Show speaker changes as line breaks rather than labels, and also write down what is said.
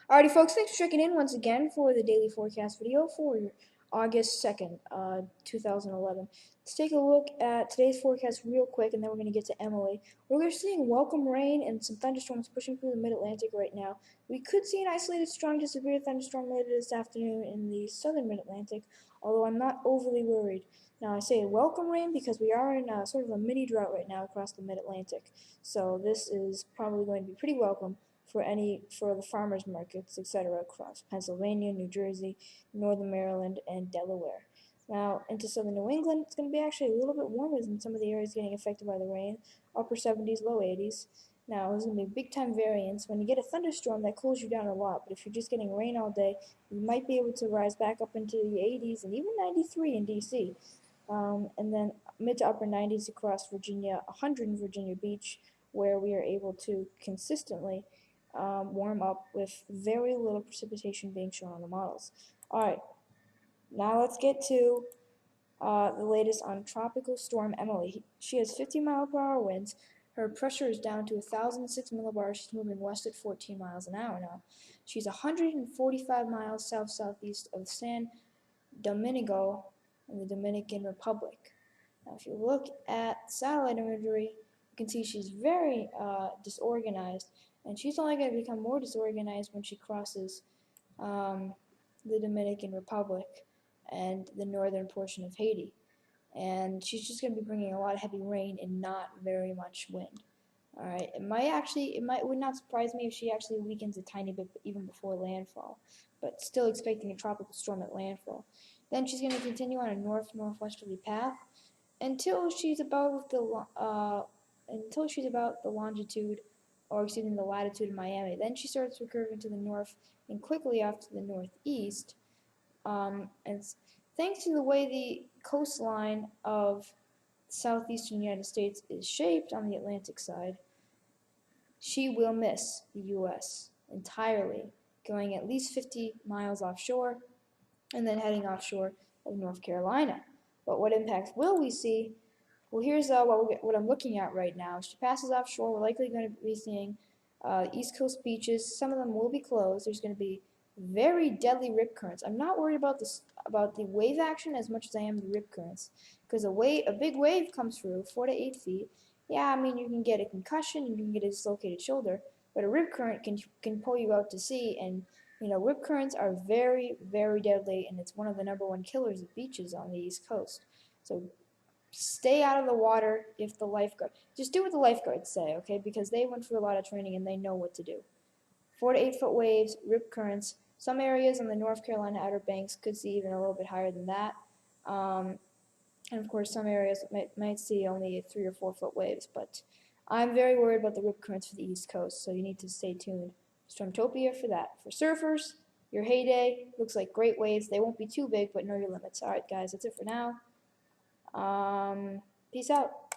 Alrighty, folks, thanks for checking in once again for the daily forecast video for August 2nd, 2011. Let's take a look at today's forecast real quick, and then we're going to get to Emily. We're seeing welcome rain and some thunderstorms pushing through the mid-Atlantic right now. We could see an isolated strong to severe thunderstorm later this afternoon in the southern mid-Atlantic, although I'm not overly worried. Now, I say welcome rain because we are in sort of a mini drought right now across the mid-Atlantic, so this is probably going to be pretty welcome for the farmers markets, etc., across Pennsylvania, New Jersey, northern Maryland, and Delaware. Now, into southern New England, it's going to be actually a little bit warmer than some of the areas getting affected by the rain, upper 70s, low 80s. Now, there's going to be big time variance. When you get a thunderstorm, that cools you down a lot, but if you're just getting rain all day, you might be able to rise back up into the 80s and even 93 in D.C. And then mid to upper 90s across Virginia, 100 in Virginia Beach, where we are able to consistently warm up with very little precipitation being shown on the models. Alright, now let's get to the latest on Tropical Storm Emily. She has 50-mile-per-hour winds. Her pressure is down to 1,006 millibars. She's moving west at 14 miles an hour now. She's 145 miles south-southeast of San Domingo in the Dominican Republic. Now, if you look at satellite imagery, you can see she's very disorganized, and she's only going to become more disorganized when she crosses the Dominican Republic and the northern portion of Haiti. And she's just going to be bringing a lot of heavy rain and not very much wind. Alright, it would not surprise me if she actually weakens a tiny bit even before landfall, but still expecting a tropical storm at landfall. Then she's going to continue on a north-northwesterly path until she's about the longitude, or excuse me, the latitude of Miami. Then she starts to curve into the north and quickly off to the northeast. And thanks to the way the coastline of southeastern United States is shaped on the Atlantic side, she will miss the U.S. entirely, going at least 50 miles offshore and then heading offshore of North Carolina. But what impacts will we see? Well, here's what I'm looking at right now. She passes offshore. We're likely going to be seeing East Coast beaches. Some of them will be closed. There's going to be very deadly rip currents. I'm not worried about the wave action as much as I am the rip currents, because a big wave comes through 4 to 8 feet. Yeah, I mean, you can get a concussion, you can get a dislocated shoulder, but a rip current can pull you out to sea, and rip currents are very, very deadly, and it's one of the #1 killers of beaches on the East Coast. So stay out of the water if the lifeguard. Just do what the lifeguards say, okay? Because they went through a lot of training and they know what to do. 4 to 8 foot waves, rip currents. Some areas on the North Carolina Outer Banks could see even a little bit higher than that. And of course, some areas might see only 3 or 4 foot waves. But I'm very worried about the rip currents for the East Coast, so you need to stay tuned. Stormtopia for that. For surfers, your heyday looks like great waves. They won't be too big, but know your limits. All right, guys, that's it for now. Peace out.